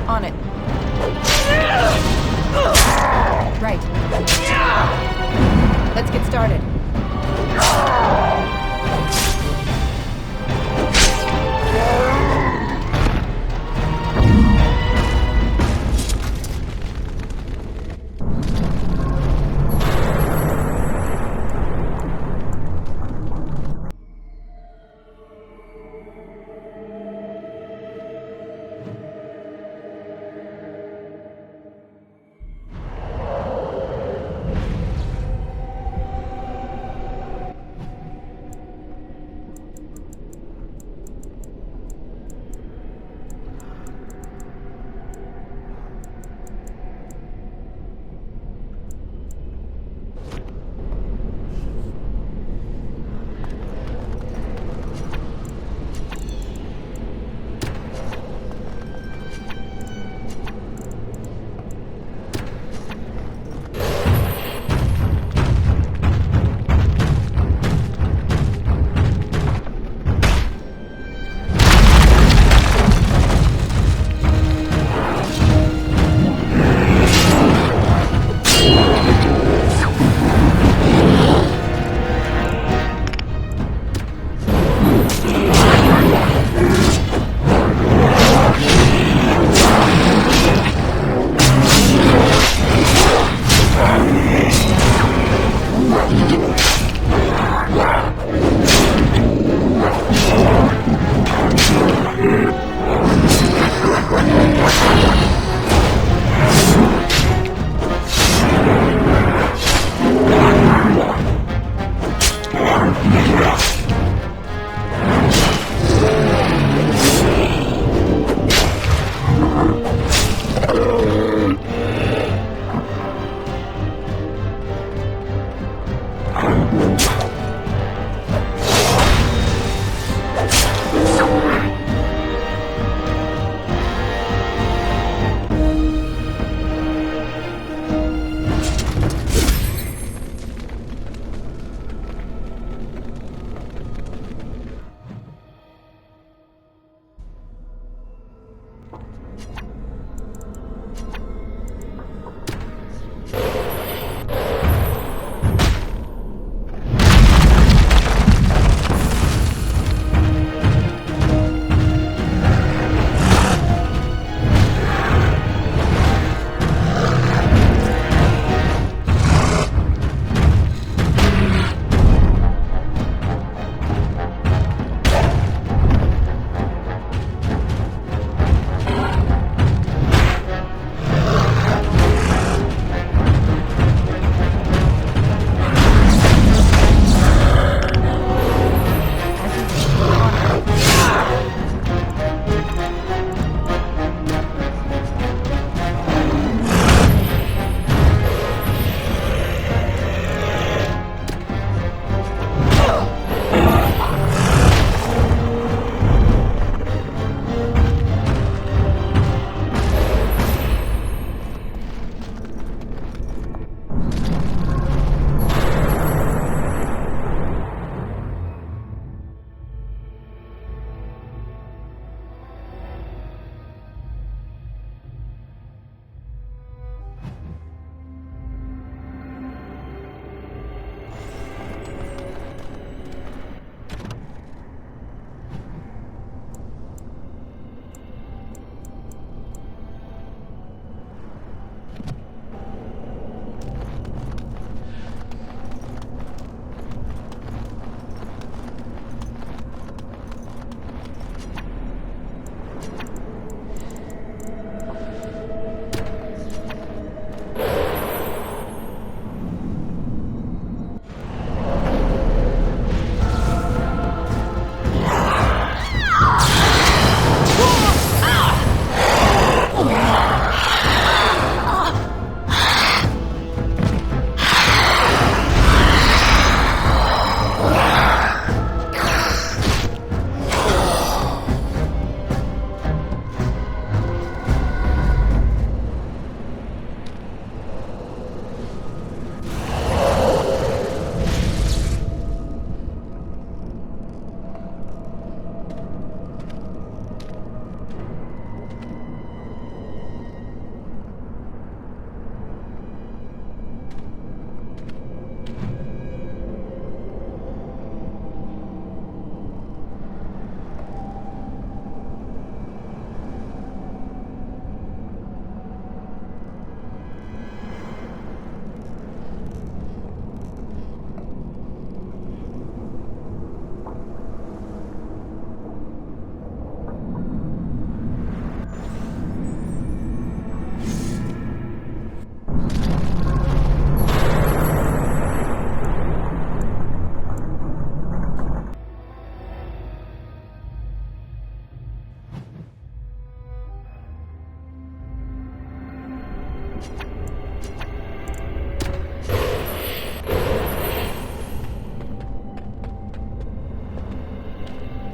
On it. Right. Let's get started.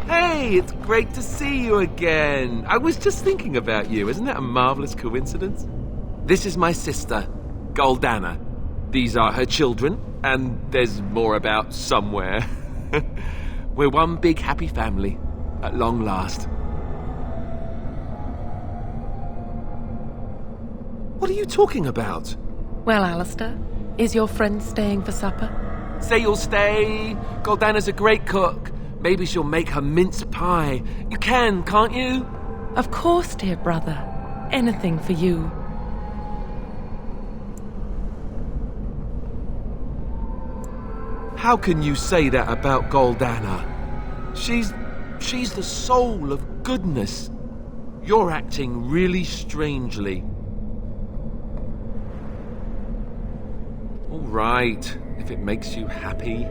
Hey, it's great to see you again. I was just thinking about you. Isn't that a marvelous coincidence? This is my sister, Goldana. These are her children, and there's more about somewhere. We're one big happy family, at long last. What are you talking about? Well, Alistair, is your friend staying for supper? Say you'll stay. Goldana's a great cook. Maybe she'll make her mince pie. You can, can't you? Of course, dear brother. Anything for you. How can you say that about Goldana? She's the soul of goodness. You're acting really strangely. All right, if it makes you happy.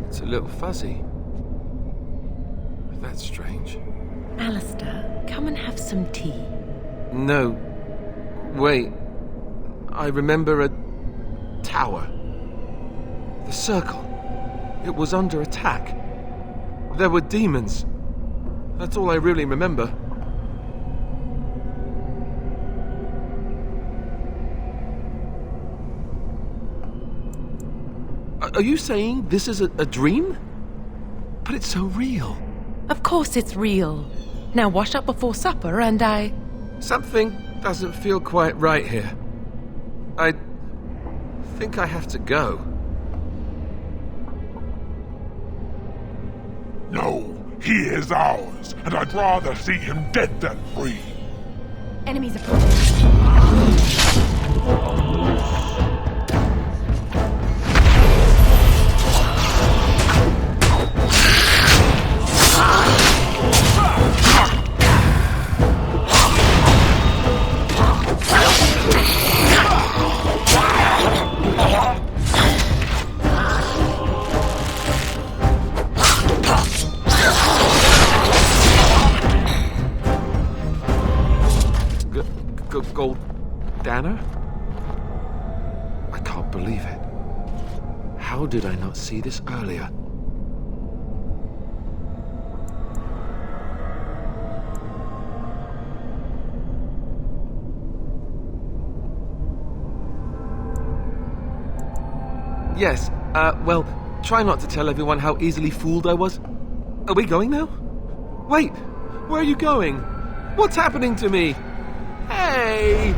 It's a little fuzzy. That's strange. Alistair, come and have some tea. No. Wait. I remember a tower. The circle. It was under attack. There were demons. That's all I really remember. Are you saying this is a dream? But it's so real. Of course it's real. Now wash up before supper and Something doesn't feel quite right here. I think I have to go. No, he is ours, and I'd rather see him dead than free. Enemies approaching. Goldana? I can't believe it. How did I not see this earlier? Yes, well, try not to tell everyone how easily fooled I was. Are we going now? Wait, where are you going? What's happening to me? Hey!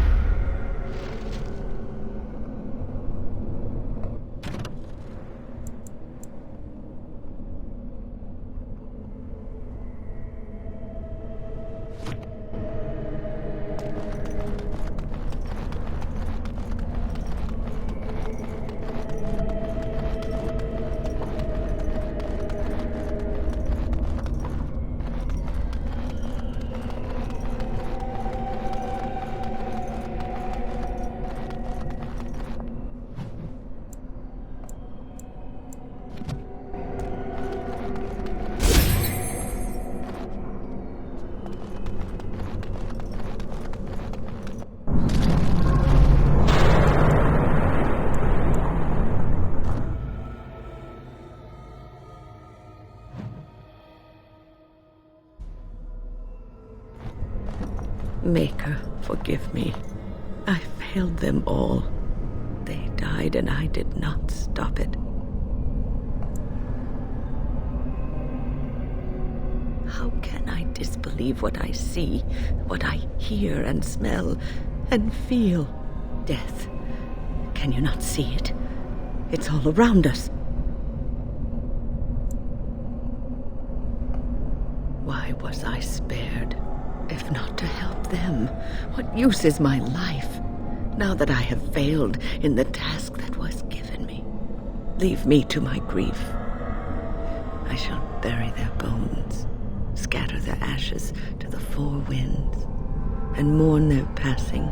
Maker, forgive me. I failed them all. They died and I did not stop it. How can I disbelieve what I see, what I hear and smell and feel? Death. Can you not see it? It's all around us. Why was I spared? If not to help them, what use is my life, now that I have failed in the task that was given me? Leave me to my grief. I shall bury their bones, scatter their ashes to the four winds, and mourn their passing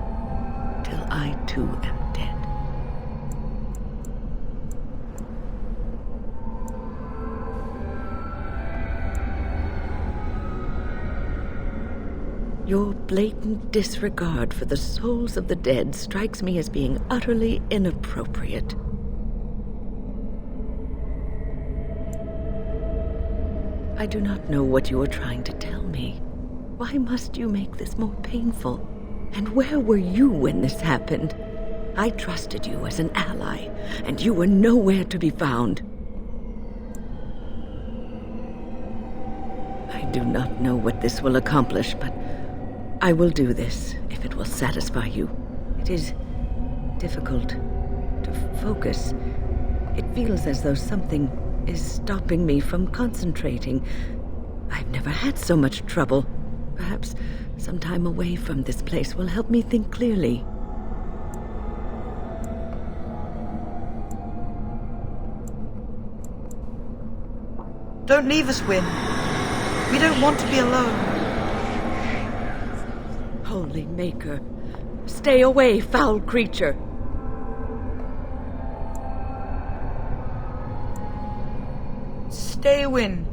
till I too am dead. Your blatant disregard for the souls of the dead strikes me as being utterly inappropriate. I do not know what you are trying to tell me. Why must you make this more painful? And where were you when this happened? I trusted you as an ally, and you were nowhere to be found. I do not know what this will accomplish, but I will do this if it will satisfy you. It is difficult to focus. It feels as though something is stopping me from concentrating. I've never had so much trouble. Perhaps some time away from this place will help me think clearly. Don't leave us, Wynne. We don't want to be alone. Holy Maker, stay away, foul creature! Stay, Wynne.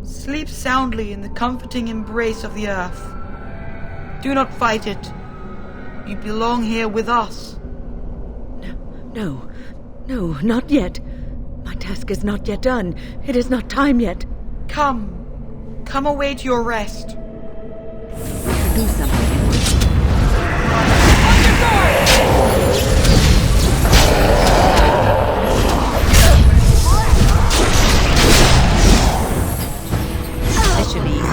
Sleep soundly in the comforting embrace of the earth. Do not fight it. You belong here with us. No, not yet. My task is not yet done. It is not time yet. Come away to your rest. Do something. This should be easy.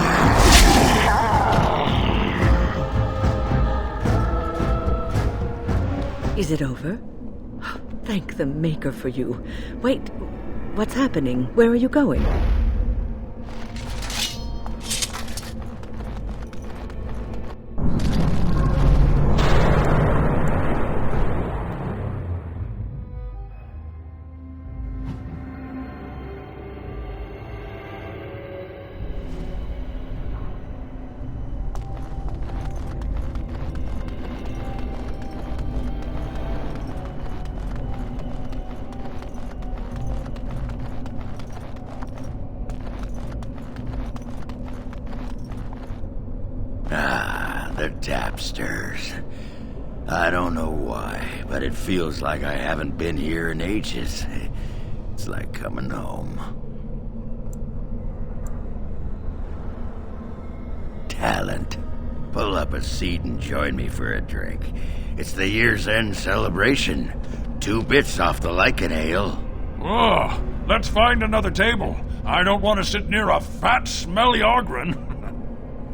Is it over? Thank the Maker for you. Wait, what's happening? Where are you going? The tapsters. I don't know why, but it feels like I haven't been here in ages. It's like coming home. Talent. Pull up a seat and join me for a drink. It's the year's end celebration. 2 bits off the Lycan ale. Oh, let's find another table. I don't want to sit near a fat, smelly Ogren.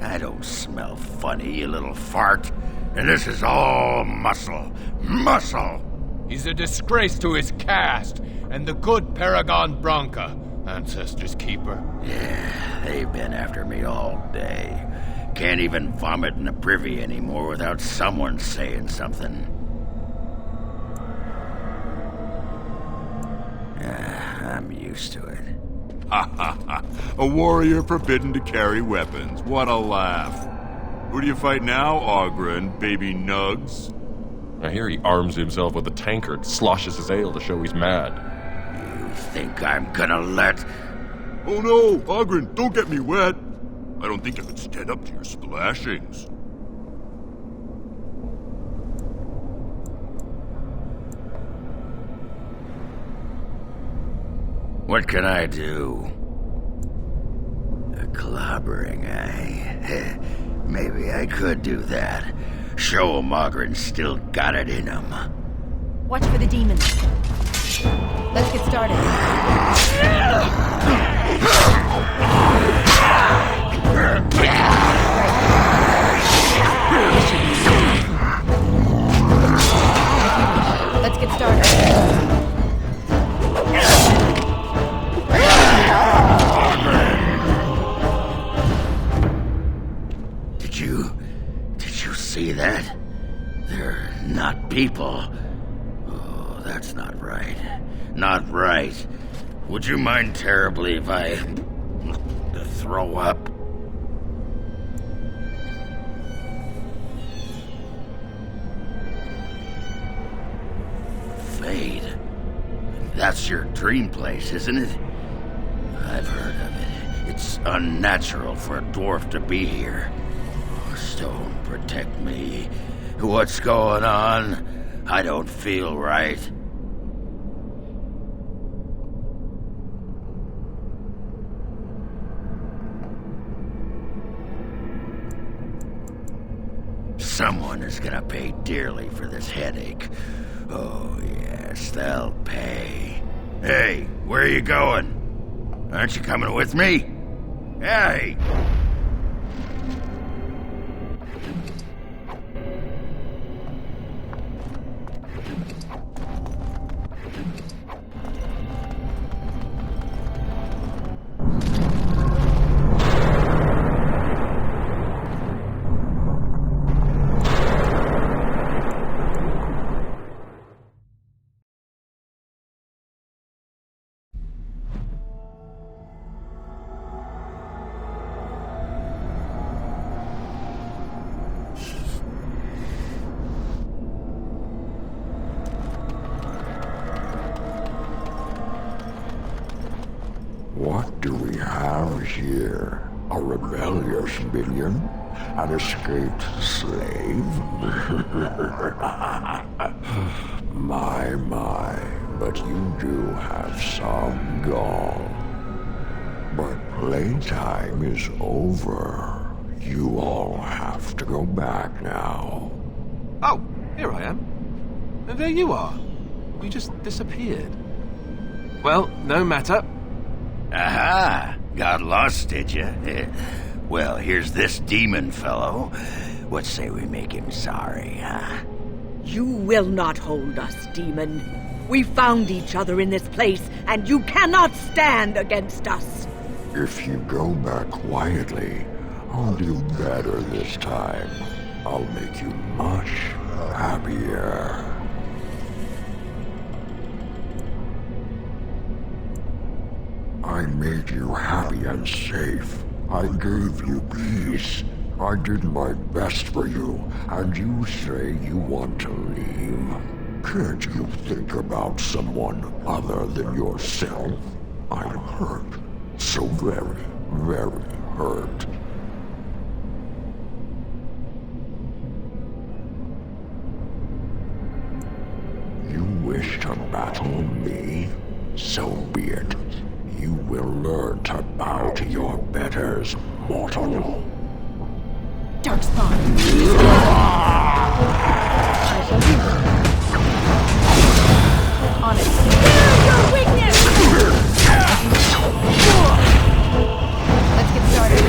I don't smell funny, you little fart. And this is all muscle. Muscle! He's a disgrace to his caste and the good Paragon Bronca, Ancestors' keeper. Yeah, they've been after me all day. Can't even vomit in a privy anymore without someone saying something. I'm used to it. Ha ha ha. A warrior forbidden to carry weapons. What a laugh. Who do you fight now, Ogren, baby Nugs? I hear he arms himself with a tankard, sloshes his ale to show he's mad. You think I'm gonna let... Oh no, Ogren, don't get me wet. I don't think I could stand up to your splashings. What can I do? A clobbering, eh? Maybe I could do that. Show 'em Ogren's still got it in him. Watch for the demons. Let's get started. Let's get started. Did you see that? They're not people. Oh, that's not right. Not right. Would you mind terribly if I throw up? Fade. That's your dream place, isn't it? I've heard of it. It's unnatural for a dwarf to be here. Don't protect me. What's going on? I don't feel right. Someone is gonna pay dearly for this headache. Oh, yes, they'll pay. Hey, where are you going? Aren't you coming with me? Hey! What do we have here? A rebellious minion? An escaped slave? My, but you do have some gall. But playtime is over. You all have to go back now. Oh, here I am. And there you are. You just disappeared. Well, no matter. Aha! Got lost, did you? Well, here's this demon fellow. What say we make him sorry, huh? You will not hold us, demon. We found each other in this place, and you cannot stand against us. If you go back quietly, I'll do better this time. I'll make you much happier. I made you happy and safe. I gave you peace. I did my best for you, and you say you want to leave? Can't you think about someone other than yourself? I'm hurt. So very, very hurt. You wish to battle me? So be it. You will learn to bow to your betters, mortal. Darkspawn. On it. Your weakness! Let's get started.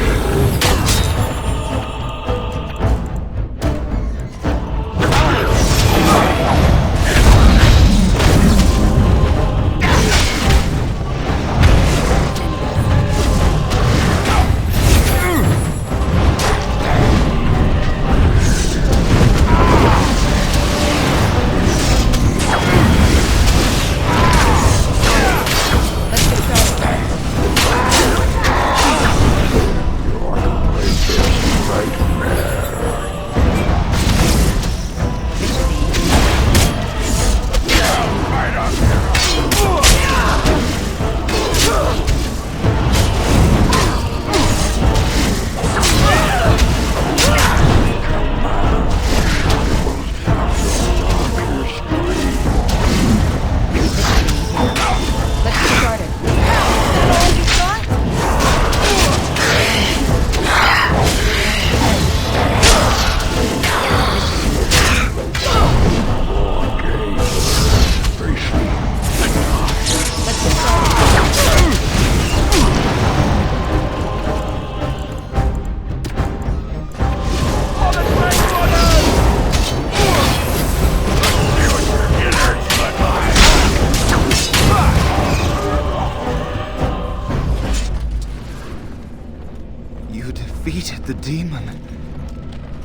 The demon.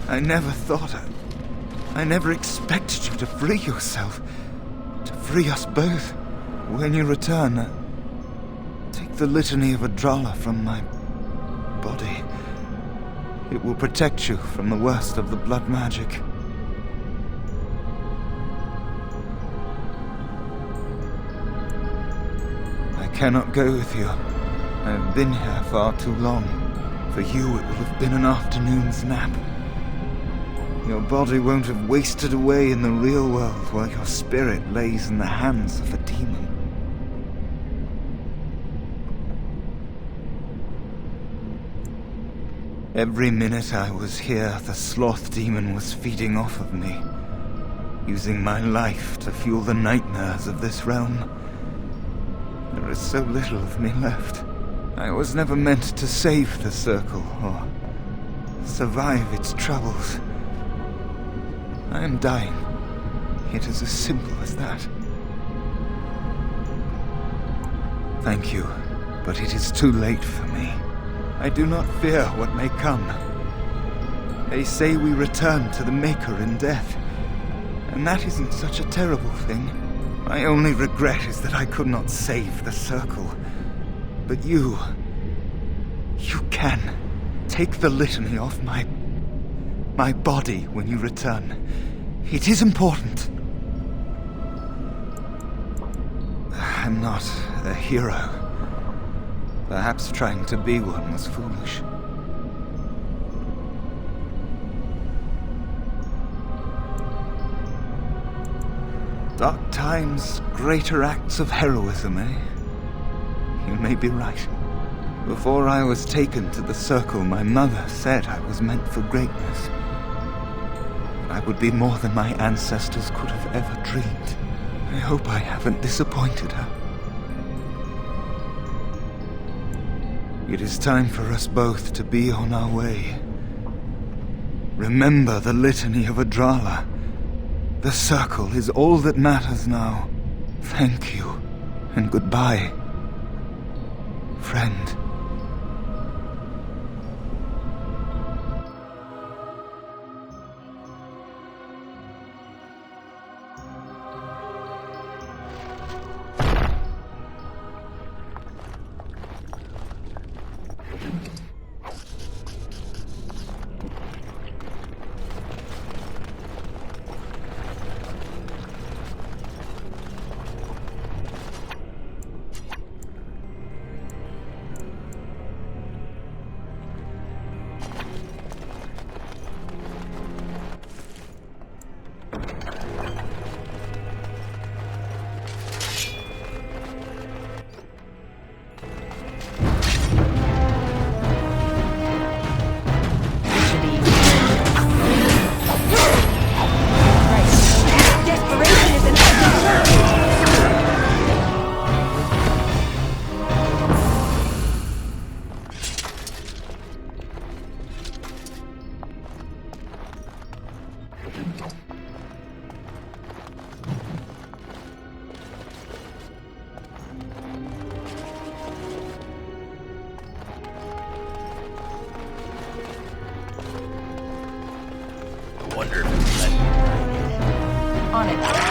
I never thought I never expected you to free yourself. To free us both. When you return, take the litany of Adralla from my body. It will protect you from the worst of the blood magic. I cannot go with you. I have been here far too long. For you, it will have been an afternoon's nap. Your body won't have wasted away in the real world while your spirit lays in the hands of a demon. Every minute I was here, the sloth demon was feeding off of me, using my life to fuel the nightmares of this realm. There is so little of me left. I was never meant to save the circle or survive its troubles. I am dying. It is as simple as that. Thank you, but it is too late for me. I do not fear what may come. They say we return to the Maker in death, and that isn't such a terrible thing. My only regret is that I could not save the circle. But you can. Take the litany off my body when you return. It is important. I'm not a hero. Perhaps trying to be one was foolish. Dark times, greater acts of heroism, eh? You may be right. Before I was taken to the circle, my mother said I was meant for greatness. I would be more than my ancestors could have ever dreamed. I hope I haven't disappointed her. It is time for us both to be on our way. Remember the litany of Adrala. The circle is all that matters now. Thank you, and goodbye, friend. Wonder if it's let me On it.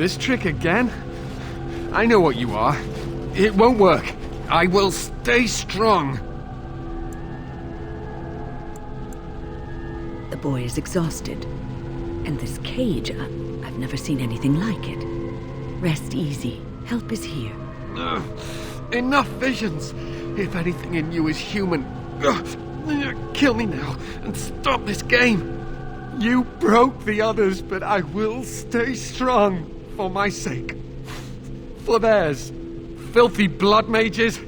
This trick again? I know what you are. It won't work. I will stay strong. The boy is exhausted. And this cage, I've never seen anything like it. Rest easy. Help is here. Enough visions. If anything in you is human, kill me now and stop this game. You broke the others, but I will stay strong for my sake. For theirs. Filthy blood mages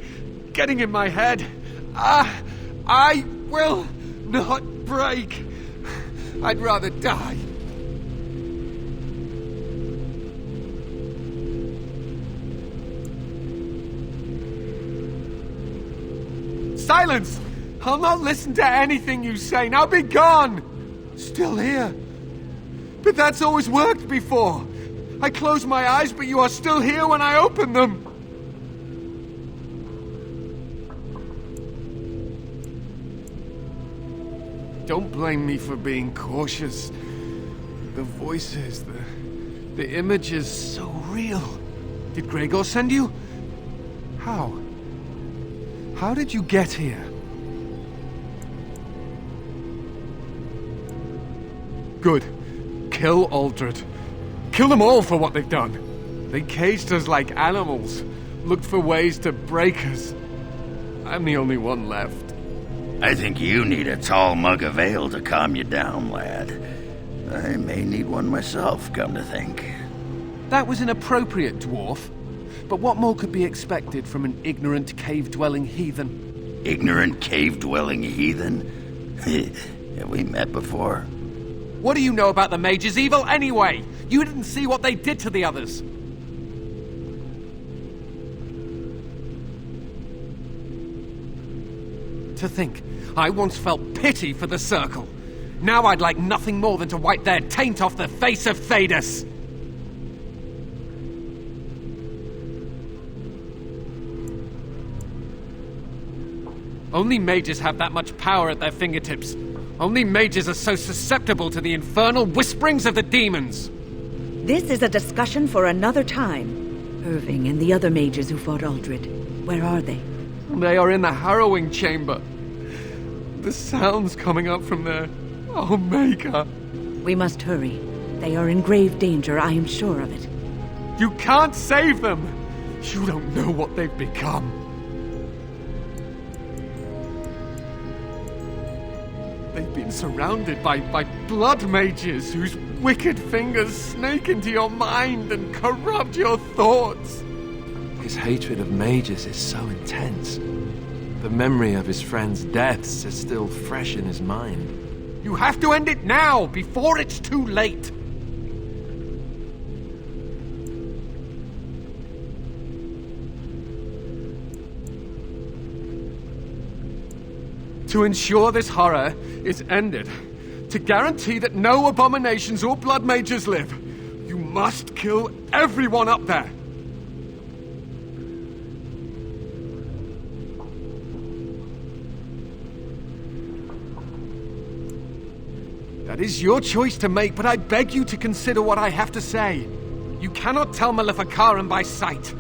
getting in my head. I will not break. I'd rather die. Silence! I'll not listen to anything you say. Now be gone! Still here. But that's always worked before. I close my eyes, but you are still here when I open them. Don't blame me for being cautious. The voices, the images, so real. Did Gregor send you? How? How did you get here? Good. Kill Aldred. Kill them all for what they've done. They caged us like animals, looked for ways to break us. I'm the only one left. I think you need a tall mug of ale to calm you down, lad. I may need one myself, come to think. That was inappropriate, dwarf. But what more could be expected from an ignorant cave-dwelling heathen? Ignorant cave-dwelling heathen? Have we met before? What do you know about the mage's evil anyway? You didn't see what they did to the others. To think, I once felt pity for the Circle. Now I'd like nothing more than to wipe their taint off the face of Thedas. Only mages have that much power at their fingertips. Only mages are so susceptible to the infernal whisperings of the demons. This is a discussion for another time. Irving and the other mages who fought Aldred, where are they? They are in the harrowing chamber. The sounds coming up from there. Oh, Maker. We must hurry. They are in grave danger, I am sure of it. You can't save them! You don't know what they've become. They've been surrounded by blood mages whose wicked fingers snake into your mind and corrupt your thoughts. His hatred of mages is so intense. The memory of his friends' deaths is still fresh in his mind. You have to end it now, before it's too late. To ensure this horror is ended, to guarantee that no abominations or blood mages live, you must kill everyone up there. That is your choice to make, but I beg you to consider what I have to say. You cannot tell Maleficarum by sight.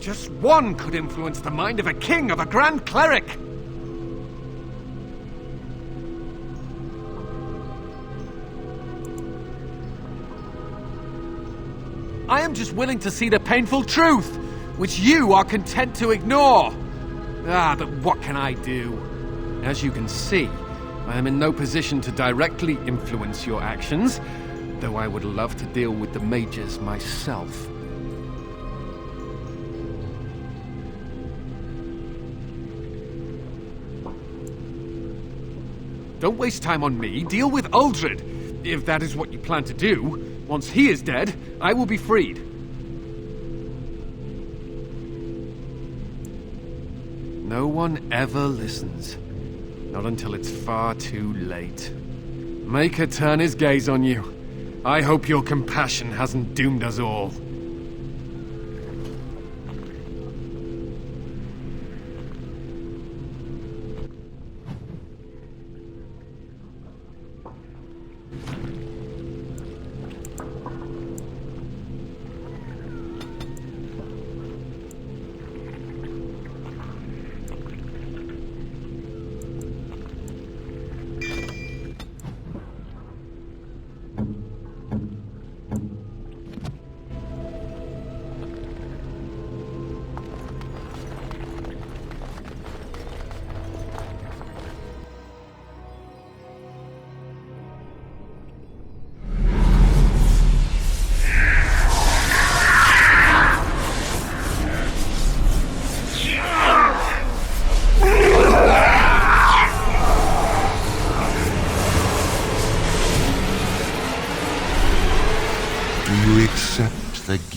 Just one could influence the mind of a king, of a grand cleric. I am just willing to see the painful truth, which you are content to ignore. But what can I do? As you can see, I am in no position to directly influence your actions, though I would love to deal with the mages myself. Don't waste time on me. Deal with Aldred, if that is what you plan to do. Once he is dead, I will be freed. No one ever listens. Not until it's far too late. Maker turn his gaze on you. I hope your compassion hasn't doomed us all.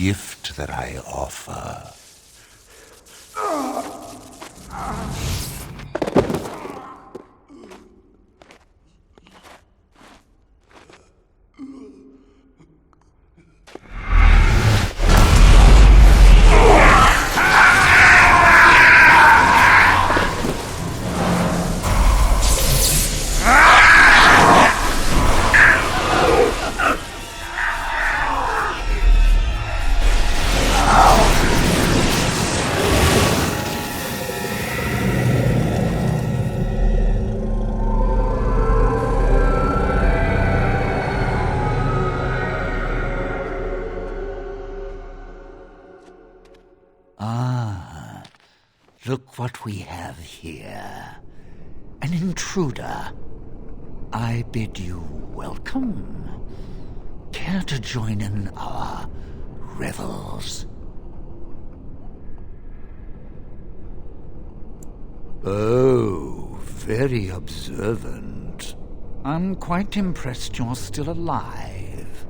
gift that I offer. Look what we have here. An intruder. I bid you welcome. Care to join in our revels? Oh, very observant. I'm quite impressed you're still alive.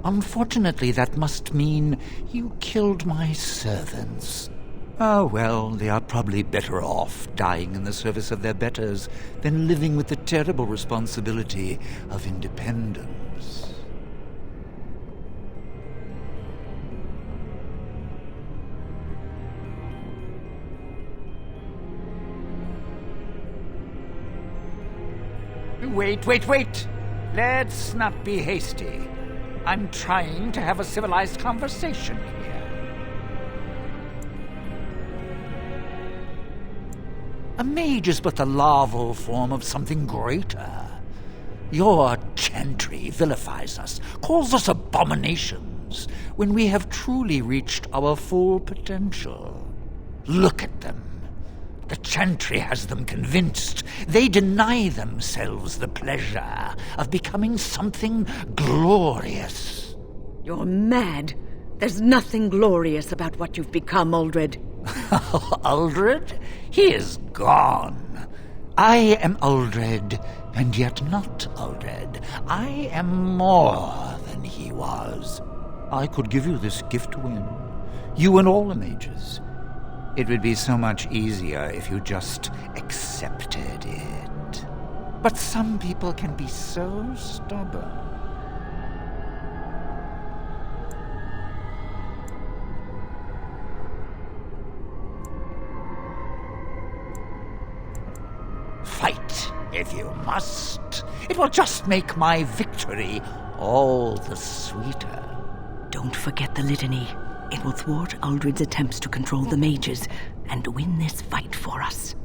Unfortunately, that must mean you killed my servants. Oh, well, they are probably better off dying in the service of their betters than living with the terrible responsibility of independence. Wait. Let's not be hasty. I'm trying to have a civilized conversation here. A mage is but the larval form of something greater. Your chantry vilifies us, calls us abominations, when we have truly reached our full potential. Look at them. The chantry has them convinced. They deny themselves the pleasure of becoming something glorious. You're mad. There's nothing glorious about what you've become, Uldred. Uldred? He is gone. I am Uldred, and yet not Uldred. I am more than he was. I could give you this gift to win. You and all the mages. It would be so much easier if you just accepted it. But some people can be so stubborn. Fight, if you must. It will just make my victory all the sweeter. Don't forget the litany. It will thwart Uldred's attempts to control the mages and win this fight for us.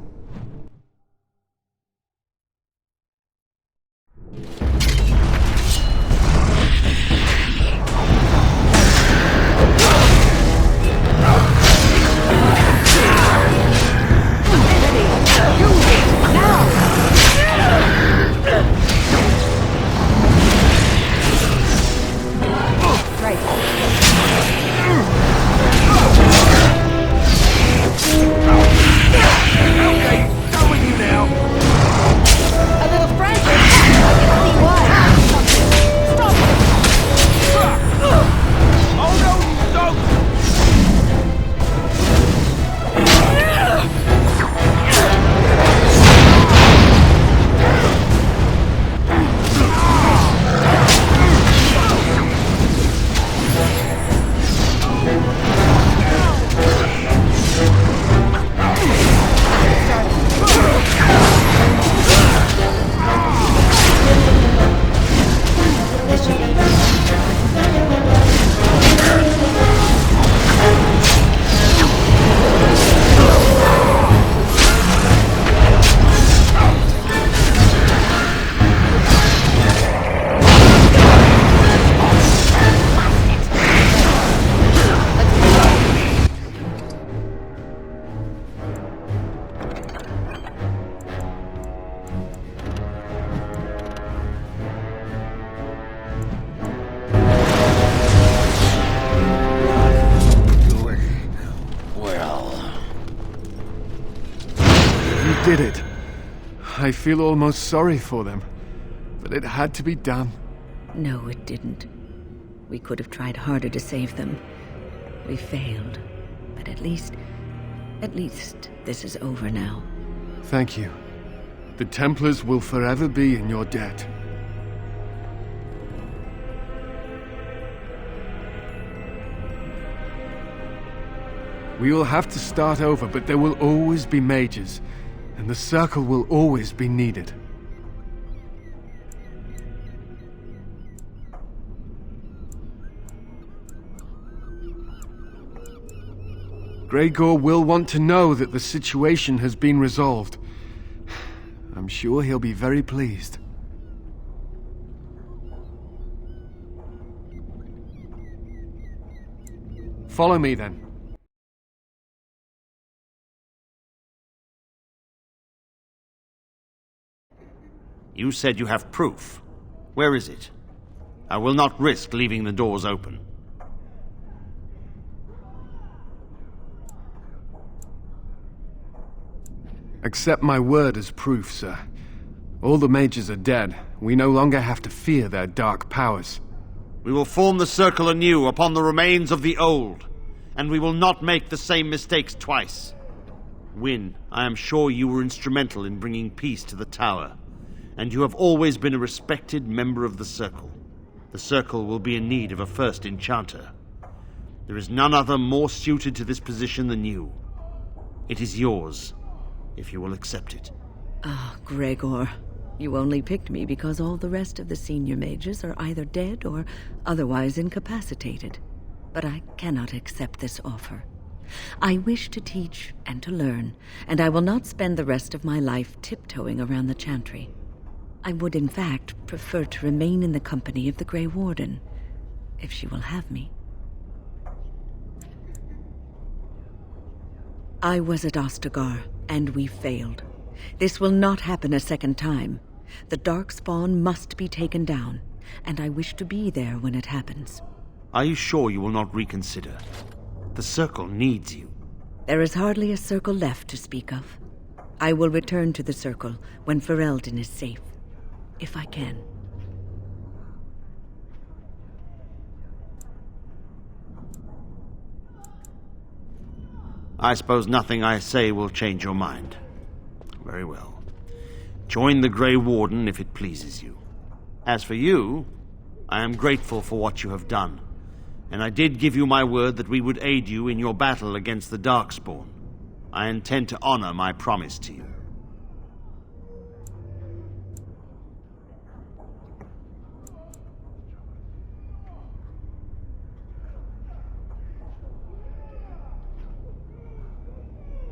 Did it. I feel almost sorry for them, but it had to be done. No, it didn't. We could have tried harder to save them, We failed. But at least this is over now. Thank you. The Templars will forever be in your debt. We will have to start over, but there will always be mages, and the Circle will always be needed. Gregor will want to know that the situation has been resolved. I'm sure he'll be very pleased. Follow me, then. You said you have proof. Where is it? I will not risk leaving the doors open. Accept my word as proof, sir. All the mages are dead. We no longer have to fear their dark powers. We will form the Circle anew upon the remains of the old, and we will not make the same mistakes twice. Wynne, I am sure you were instrumental in bringing peace to the Tower, and you have always been a respected member of the Circle. The Circle will be in need of a first enchanter. There is none other more suited to this position than you. It is yours, if you will accept it. Ah, Gregor. You only picked me because all the rest of the senior mages are either dead or otherwise incapacitated. But I cannot accept this offer. I wish to teach and to learn, and I will not spend the rest of my life tiptoeing around the Chantry. I would, in fact, prefer to remain in the company of the Grey Warden, if she will have me. I was at Ostagar, and we failed. This will not happen a second time. The Darkspawn must be taken down, and I wish to be there when it happens. Are you sure you will not reconsider? The Circle needs you. There is hardly a Circle left to speak of. I will return to the Circle when Ferelden is safe, if I can. I suppose nothing I say will change your mind. Very well. Join the Grey Warden if it pleases you. As for you, I am grateful for what you have done, and I did give you my word that we would aid you in your battle against the Darkspawn. I intend to honor my promise to you.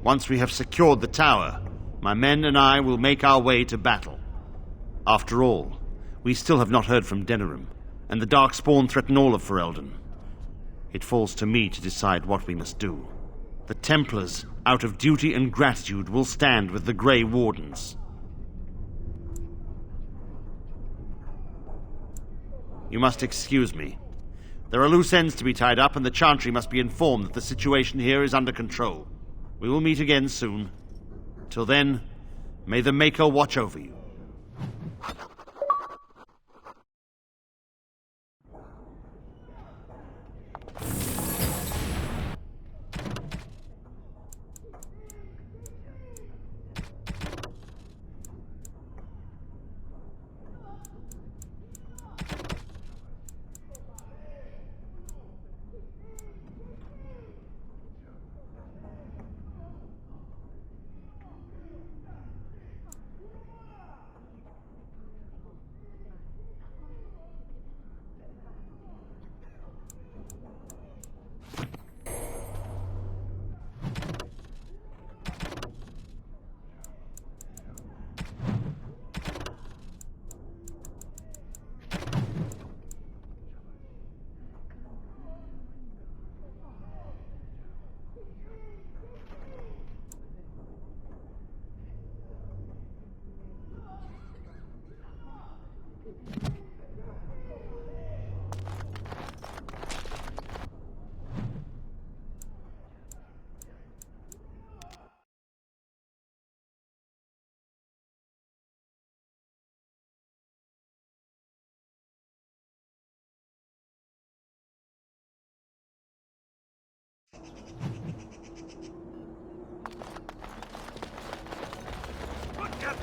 Once we have secured the tower, my men and I will make our way to battle. After all, we still have not heard from Denerim, and the Darkspawn threaten all of Ferelden. It falls to me to decide what we must do. The Templars, out of duty and gratitude, will stand with the Grey Wardens. You must excuse me. There are loose ends to be tied up, and the Chantry must be informed that the situation here is under control. We will meet again soon. Till then, may the Maker watch over you.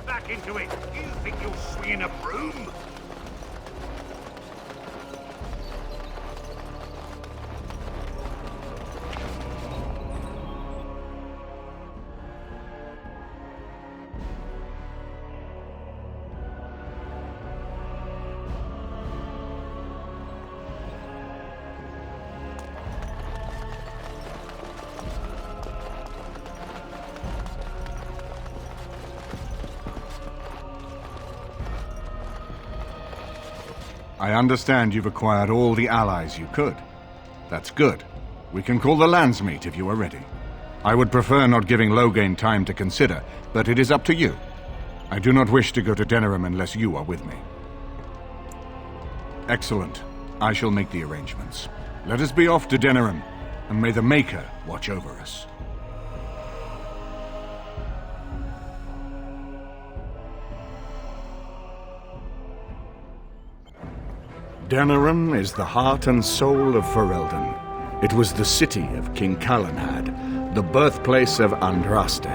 back into it. You think you'll swing in a broom? I understand you've acquired all the allies you could. That's good. We can call the Landsmeet if you are ready. I would prefer not giving Loghain time to consider, but it is up to you. I do not wish to go to Denerim unless you are with me. Excellent. I shall make the arrangements. Let us be off to Denerim, and may the Maker watch over us. Denerim is the heart and soul of Ferelden. It was the city of King Calenhad, the birthplace of Andraste.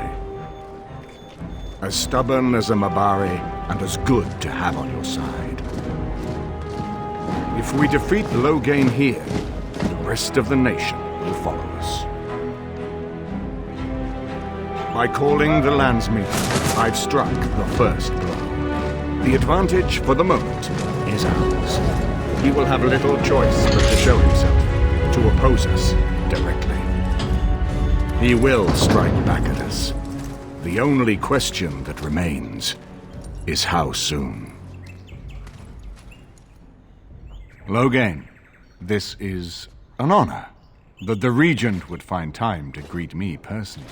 As stubborn as a Mabari, and as good to have on your side. If we defeat Loghain here, the rest of the nation will follow us. By calling the Landsmeet, I've struck the first blow. The advantage, for the moment, is ours. He will have little choice but to show himself, to oppose us directly. He will strike back at us. The only question that remains is how soon. Loghain, this is an honor, that the Regent would find time to greet me personally.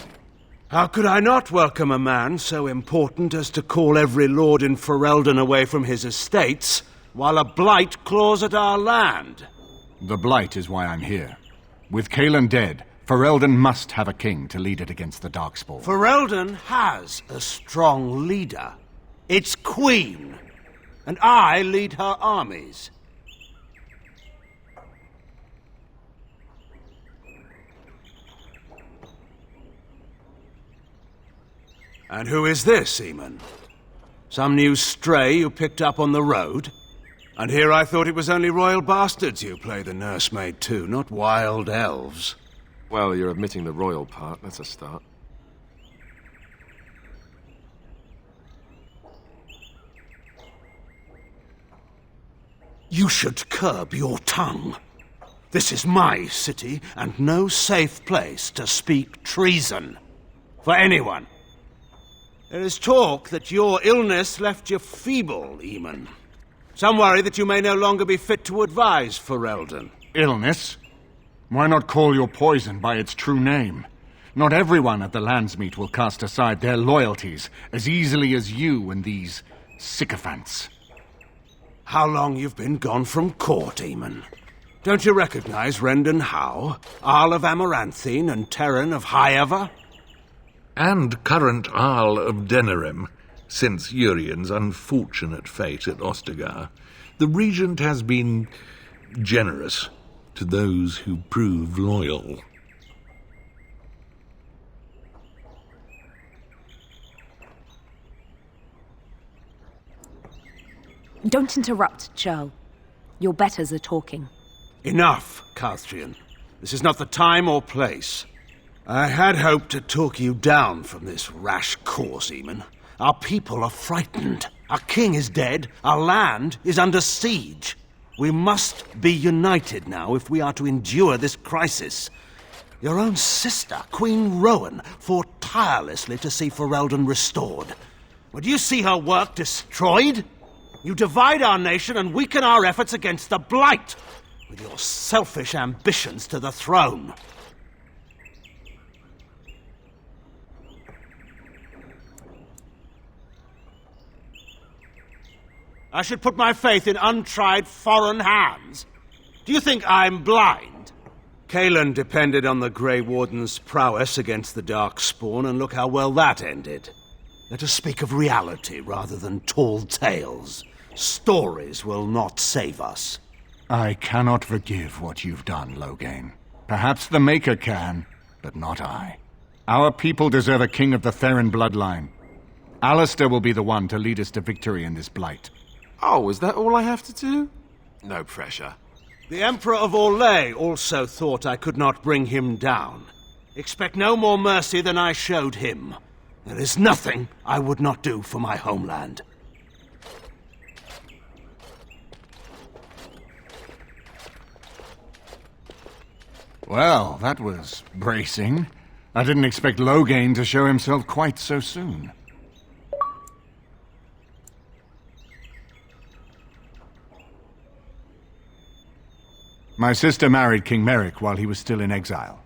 How could I not welcome a man so important as to call every lord in Ferelden away from his estates, while a blight claws at our land? The blight is why I'm here. With Cailan dead, Ferelden must have a king to lead it against the Darkspawn. Ferelden has a strong leader. Its queen. And I lead her armies. And who is this, Eamon? Some new stray you picked up on the road? And here I thought it was only royal bastards you play the nursemaid to, not wild elves. Well, you're admitting the royal part. That's a start. You should curb your tongue. This is my city, and no safe place to speak treason. For anyone. There is talk that your illness left you feeble, Eamon. Some worry that you may no longer be fit to advise Ferelden. Illness? Why not call your poison by its true name? Not everyone at the Landsmeet will cast aside their loyalties as easily as you and these sycophants. How long you've been gone from court, Eamon? Don't you recognize Rendon Howe, Arl of Amaranthine and Terran of Highever? And current Arl of Denerim, since Urien's unfortunate fate at Ostagar. The Regent has been generous to those who prove loyal. Don't interrupt, Churl. Your betters are talking. Enough, Carthrian. This is not the time or place. I had hoped to talk you down from this rash course, Eamon. Our people are frightened. Our king is dead. Our land is under siege. We must be united now if we are to endure this crisis. Your own sister, Queen Rowan, fought tirelessly to see Ferelden restored. Would you see her work destroyed? You divide our nation and weaken our efforts against the Blight, with your selfish ambitions to the throne. I should put my faith in untried foreign hands? Do you think I'm blind? Cailan depended on the Grey Warden's prowess against the Darkspawn, and look how well that ended. Let us speak of reality rather than tall tales. Stories will not save us. I cannot forgive what you've done, Loghain. Perhaps the Maker can, but not I. Our people deserve a king of the Theron bloodline. Alistair will be the one to lead us to victory in this blight. Oh, is that all I have to do? No pressure. The Emperor of Orlais also thought I could not bring him down. Expect no more mercy than I showed him. There is nothing I would not do for my homeland. Well, that was bracing. I didn't expect Loghain to show himself quite so soon. My sister married King Merrick while he was still in exile.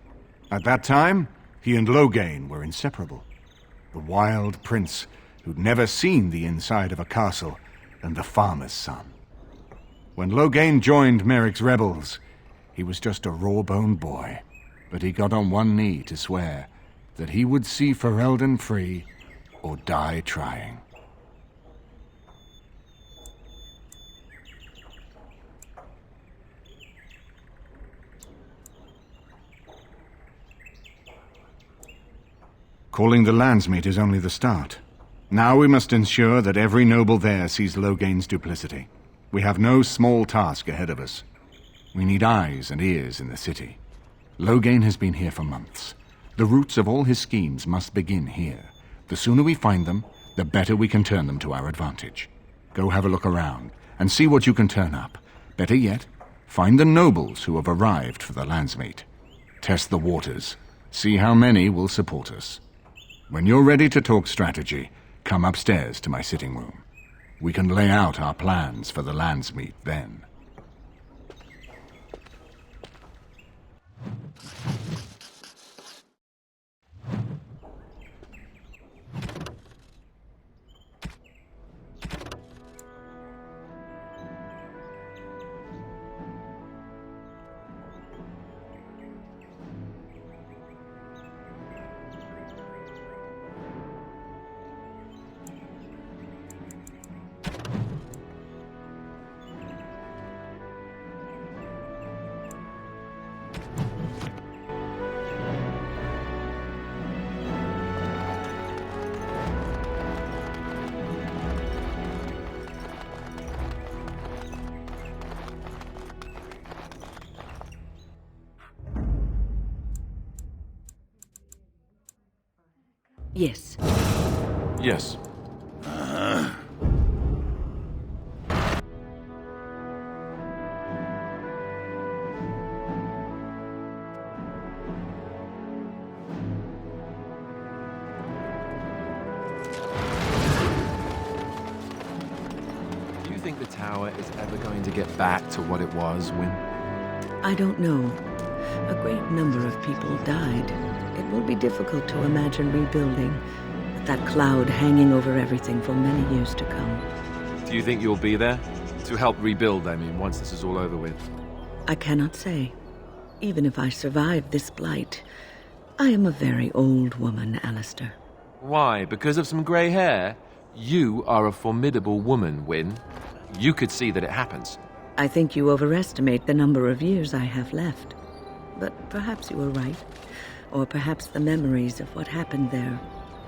At that time, he and Loghain were inseparable. The wild prince who'd never seen the inside of a castle and the farmer's son. When Loghain joined Merrick's rebels, he was just a raw-boned boy, but he got on one knee to swear that he would see Ferelden free or die trying. Calling the Landsmeet is only the start. Now we must ensure that every noble there sees Loghain's duplicity. We have no small task ahead of us. We need eyes and ears in the city. Loghain has been here for months. The roots of all his schemes must begin here. The sooner we find them, the better we can turn them to our advantage. Go have a look around and see what you can turn up. Better yet, find the nobles who have arrived for the Landsmeet. Test the waters. See how many will support us. When you're ready to talk strategy, come upstairs to my sitting room. We can lay out our plans for the Landsmeet then. Yes. Yes. Do you think the tower is ever going to get back to what it was, Wynne? I don't know. A great number of people died. It will be difficult to imagine rebuilding, with that cloud hanging over everything for many years to come. Do you think you'll be there? To help rebuild, I mean, once this is all over with. I cannot say. Even if I survive this blight, I am a very old woman, Alistair. Why? Because of some grey hair? You are a formidable woman, Wynne. You could see that it happens. I think you overestimate the number of years I have left. But perhaps you are right. Or perhaps the memories of what happened there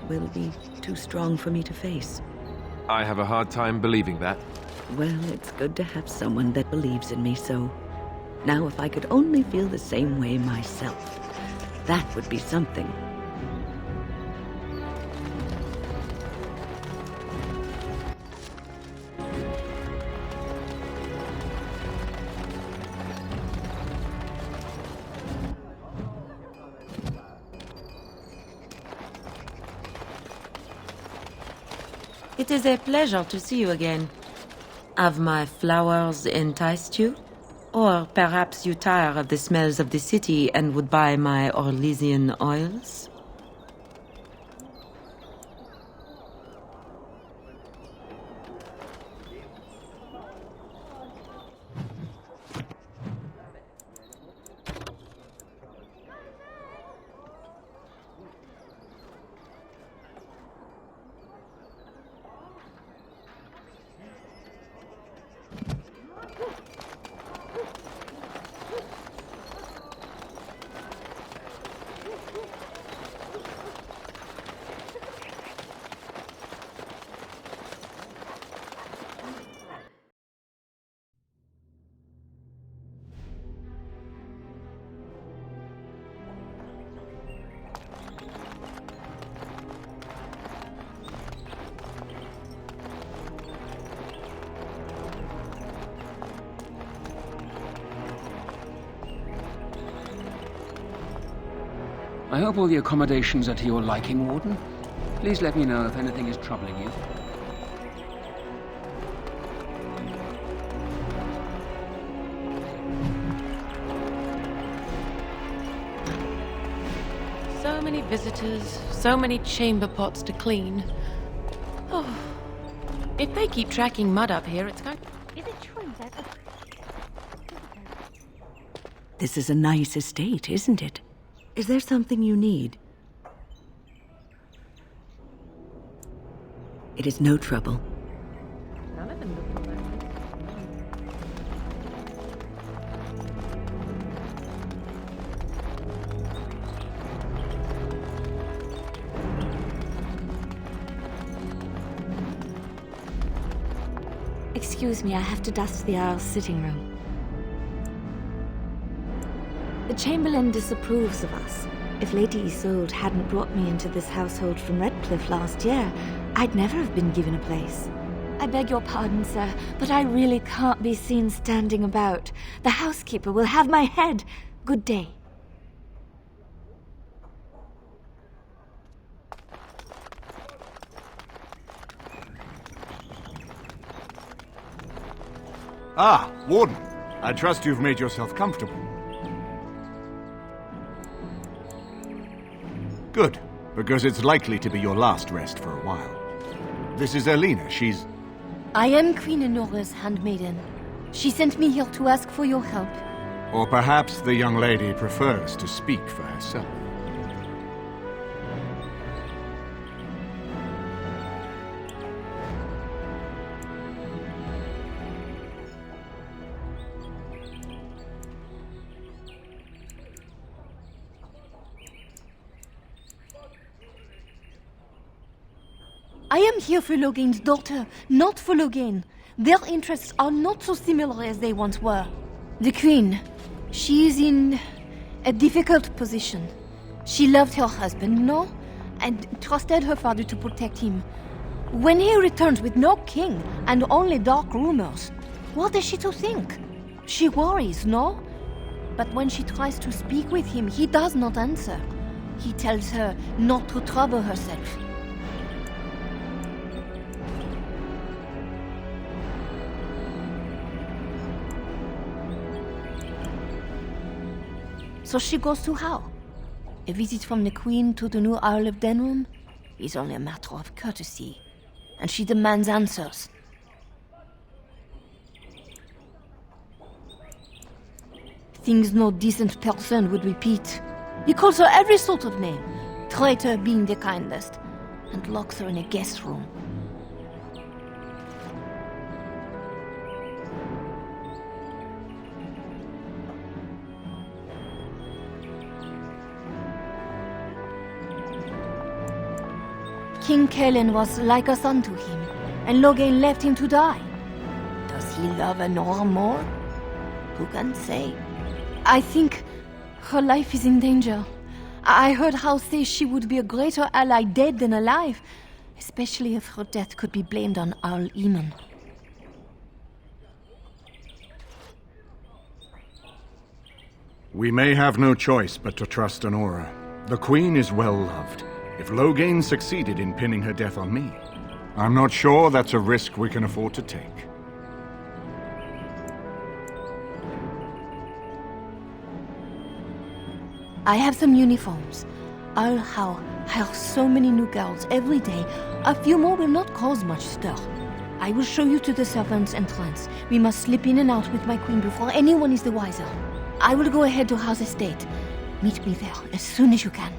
will be too strong for me to face. I have a hard time believing that. Well, it's good to have someone that believes in me so. Now, if I could only feel the same way myself, that would be something. It is a pleasure to see you again. Have my flowers enticed you? Or perhaps you tire of the smells of the city and would buy my Orlesian oils? I hope all the accommodations are to your liking, Warden. Please let me know if anything is troubling you. So many visitors, so many chamber pots to clean. Oh, if they keep tracking mud up here, it's going... Is it true that... This is a nice estate, isn't it? Is there something you need? It is no trouble. None of them look like Excuse me, I have to dust the Earl's sitting room. The Chamberlain disapproves of us. If Lady Isolde hadn't brought me into this household from Redcliffe last year, I'd never have been given a place. I beg your pardon, sir, but I really can't be seen standing about. The housekeeper will have my head. Good day. Ah, Warden. I trust you've made yourself comfortable. Good, because it's likely to be your last rest for a while. This is Elena. She's... I am Queen Honora's handmaiden. She sent me here to ask for your help. Or perhaps the young lady prefers to speak for herself. I am here for Logain's daughter, not for Logain. Their interests are not so similar as they once were. The Queen, she is in a difficult position. She loved her husband, no? And trusted her father to protect him. When he returns with no king and only dark rumors, what is she to think? She worries, no? But when she tries to speak with him, he does not answer. He tells her not to trouble herself. So she goes to how? A visit from the Queen to the new Earl of Denham is only a matter of courtesy, and she demands answers. Things no decent person would repeat. He calls her every sort of name, traitor being the kindest, and locks her in a guest room. King Kellen was like a son to him, and Logain left him to die. Does he love Honora more? Who can say? I think her life is in danger. I heard Howe say she would be a greater ally dead than alive, especially if her death could be blamed on Earl Eamon. We may have no choice but to trust Honora. The Queen is well loved. If Logain succeeded in pinning her death on me, I'm not sure that's a risk we can afford to take. I have some uniforms. Earl Howe hires so many new girls every day. A few more will not cause much stir. I will show you to the servants' entrance. We must slip in and out with my queen before anyone is the wiser. I will go ahead to Howe's estate. Meet me there as soon as you can.